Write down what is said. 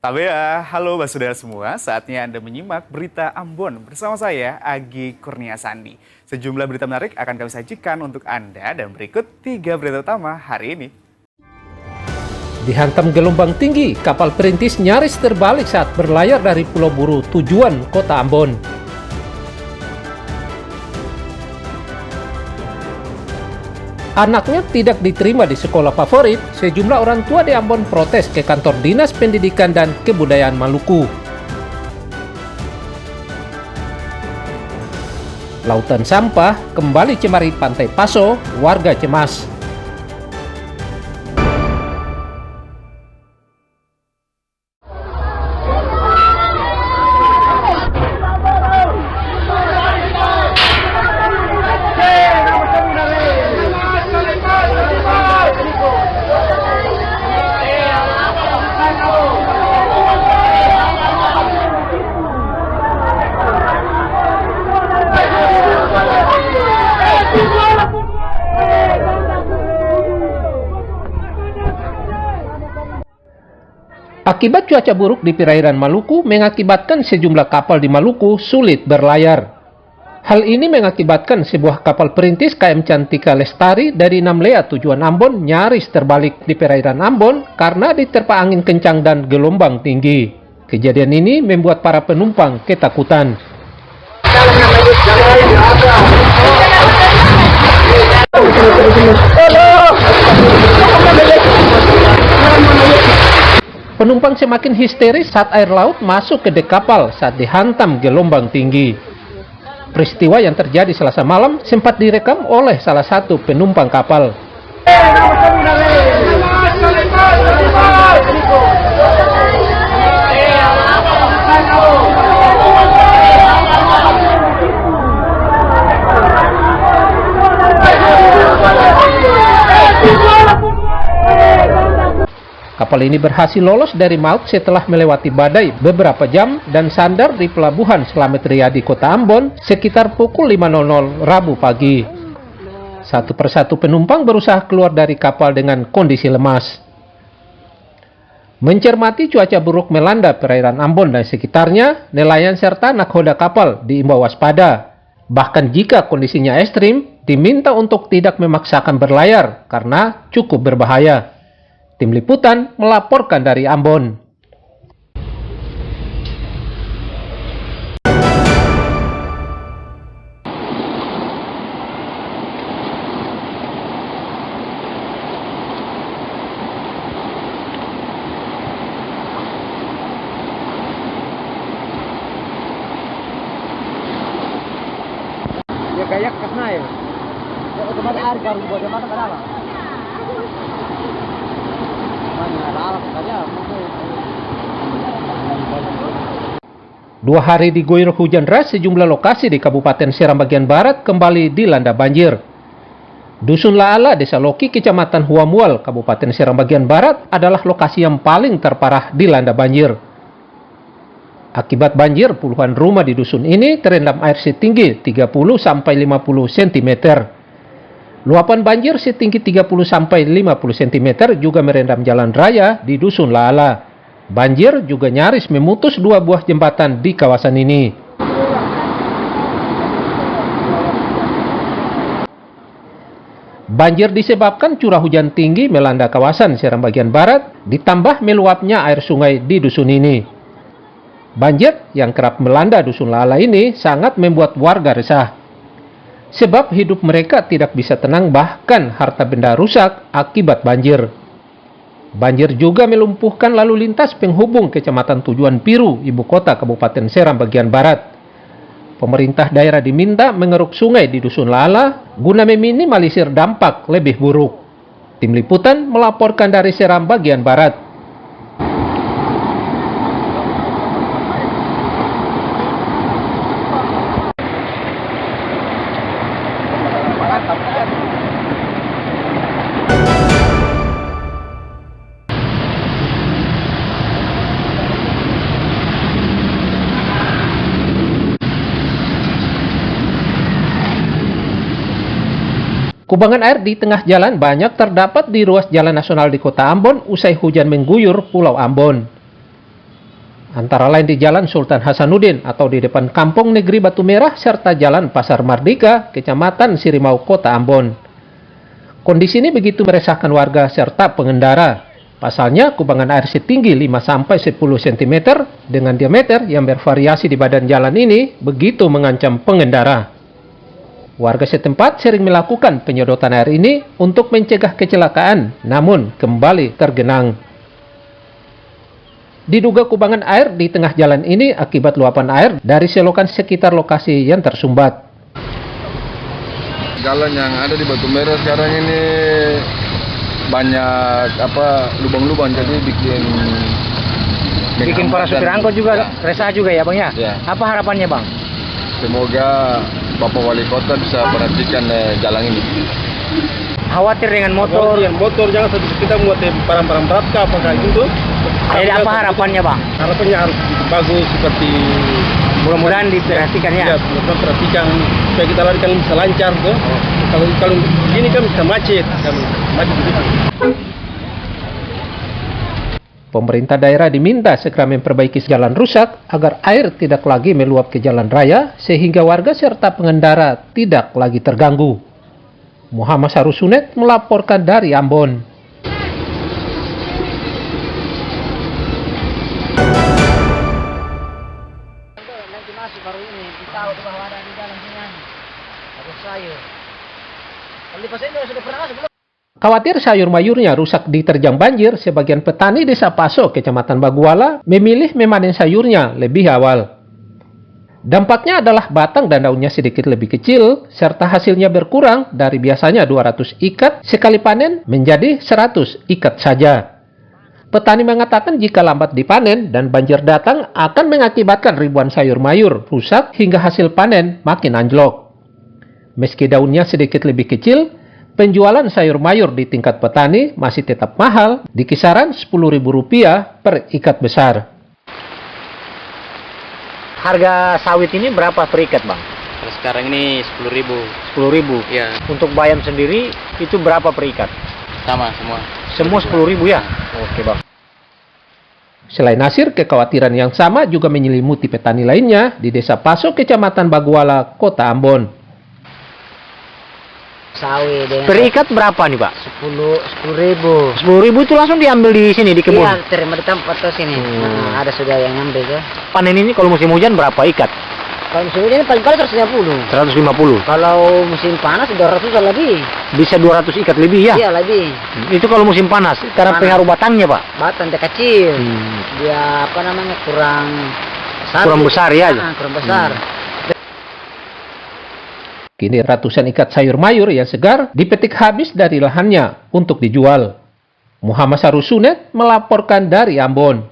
Tabea, halo Basudara semua, saatnya Anda menyimak berita Ambon bersama saya, Agi Kurnia Sandi. Sejumlah berita menarik akan kami sajikan untuk Anda dan berikut 3 berita utama hari ini. Dihantam gelombang tinggi, kapal perintis nyaris terbalik saat berlayar dari Pulau Buru tujuan kota Ambon. Anaknya tidak diterima di sekolah favorit, sejumlah orang tua di Ambon protes ke kantor Dinas Pendidikan dan Kebudayaan Maluku. Lautan sampah kembali cemari Pantai Paso, warga cemas. Akibat cuaca buruk di perairan Maluku mengakibatkan sejumlah kapal di Maluku sulit berlayar. Hal ini mengakibatkan sebuah kapal perintis KM Cantika Lestari dari Namlea tujuan Ambon nyaris terbalik di perairan Ambon karena diterpa angin kencang dan gelombang tinggi. Kejadian ini membuat para penumpang ketakutan. Penumpang semakin histeris saat air laut masuk ke dek kapal saat dihantam gelombang tinggi. Peristiwa yang terjadi Selasa malam sempat direkam oleh salah satu penumpang kapal. Kapal ini berhasil lolos dari maut setelah melewati badai beberapa jam dan sandar di pelabuhan Slamet Riyadi, Kota Ambon sekitar pukul 5.00 Rabu pagi. Satu persatu penumpang berusaha keluar dari kapal dengan kondisi lemas. Mencermati cuaca buruk melanda perairan Ambon dan sekitarnya, nelayan serta nakhoda kapal diimbau waspada. Bahkan jika kondisinya ekstrim, diminta untuk tidak memaksakan berlayar karena cukup berbahaya. Tim Liputan melaporkan dari Ambon. Ya kayak kasna ya. Ya otomatis air baru buat mana kenapa? Dua hari diguyur hujan deras, sejumlah lokasi di Kabupaten Seram bagian barat kembali dilanda banjir. Dusun Laala, Desa Loki, Kecamatan Huamual, Kabupaten Seram bagian barat adalah lokasi yang paling terparah dilanda banjir. Akibat banjir, puluhan rumah di dusun ini terendam air setinggi 30-50 cm. Luapan banjir setinggi 30-50 cm juga merendam jalan raya di Dusun Laala. Banjir juga nyaris memutus 2 buah jembatan di kawasan ini. Banjir disebabkan curah hujan tinggi melanda kawasan Seram bagian barat, ditambah meluapnya air sungai di dusun ini. Banjir yang kerap melanda Dusun Laala ini sangat membuat warga resah. Sebab hidup mereka tidak bisa tenang, bahkan harta benda rusak akibat banjir. Banjir juga melumpuhkan lalu lintas penghubung Kecamatan Tujuan Piru, ibu kota Kabupaten Seram bagian barat. Pemerintah daerah diminta mengeruk sungai di Dusun Laala guna meminimalisir dampak lebih buruk. Tim Liputan melaporkan dari Seram bagian barat. Kubangan air di tengah jalan banyak terdapat di ruas jalan nasional di Kota Ambon usai hujan mengguyur Pulau Ambon. antara lain di Jalan Sultan Hasanuddin atau di depan Kampung Negeri Batu Merah serta Jalan Pasar Mardika, Kecamatan Sirimau, Kota Ambon. Kondisi ini begitu meresahkan warga serta pengendara. Pasalnya, kubangan air setinggi 5-10 cm dengan diameter yang bervariasi di badan jalan ini begitu mengancam pengendara. Warga setempat sering melakukan penyedotan air ini untuk mencegah kecelakaan, namun kembali tergenang. Diduga kubangan air di tengah jalan ini akibat luapan air dari selokan sekitar lokasi yang tersumbat. Jalan yang ada di Batu Merah sekarang ini banyak lubang-lubang, jadi Bikin para supir angkot juga resah juga ya Bang ya? Ya. Apa harapannya Bang? Semoga Bapak Wali Kota bisa perhatikan jalan ini. Khawatir dengan motor. Motor jangan sampai kita buat barang-barang berat kah apakah itu. Jadi apa harapannya Bang? Harapannya harus bagus seperti Mudah-mudahan diperhatikan ya. Ya, mudah-mudahan perhatikan supaya kita lari kan bisa lancar tuh. Kalau gini kan bisa macet begitu. Pemerintah daerah diminta segera memperbaiki jalan rusak agar air tidak lagi meluap ke jalan raya sehingga warga serta pengendara tidak lagi terganggu. Muhammad Sarusunet melaporkan dari Ambon. Nanti masuk baru ini, tahu bahwa ada di jalan sini. Harus sayur. Kalau di pasar sudah pernah masuk belum? Khawatir sayur-mayurnya rusak diterjang banjir, sebagian petani Desa Paso, Kecamatan Baguala, memilih memanen sayurnya lebih awal. Dampaknya adalah batang dan daunnya sedikit lebih kecil, serta hasilnya berkurang dari biasanya 200 ikat sekali panen menjadi 100 ikat saja. Petani mengatakan jika lambat dipanen dan banjir datang akan mengakibatkan ribuan sayur-mayur rusak hingga hasil panen makin anjlok. Meski daunnya sedikit lebih kecil, penjualan sayur mayur di tingkat petani masih tetap mahal di kisaran Rp10.000 per ikat besar. Harga sawit ini berapa per ikat Bang? Sekarang ini 10.000. 10.000. Ya, Untuk bayam sendiri itu berapa per ikat? sama semua. Semua 10.000 ya? Oke Bang. Selain Nasir, kekhawatiran yang sama juga menyelimuti petani lainnya di Desa Paso, Kecamatan Baguala, Kota Ambon. Sawit dengan Per ikat berapa nih Pak? 10.000. 10.000 itu langsung diambil di sini di kebun. Iya, terima di tempat tuh sini. Nah, ada sudah yang ngambil tuh. Panen ini kalau musim hujan berapa ikat? Kalau musim hujan ini paling-paling 150. 150. Kalau musim panas 200 lebih. Bisa 200 ikat lebih ya? Iya, lebih. Itu kalau musim panas karena Panas. pengaruh batangnya Pak. Batang dia kecil. Hmm. Dia kurang besar. Kurang besar ya? Kurang besar. Kini ratusan ikat sayur mayur yang segar dipetik habis dari lahannya untuk dijual. Muhammad Sarusunet melaporkan dari Ambon.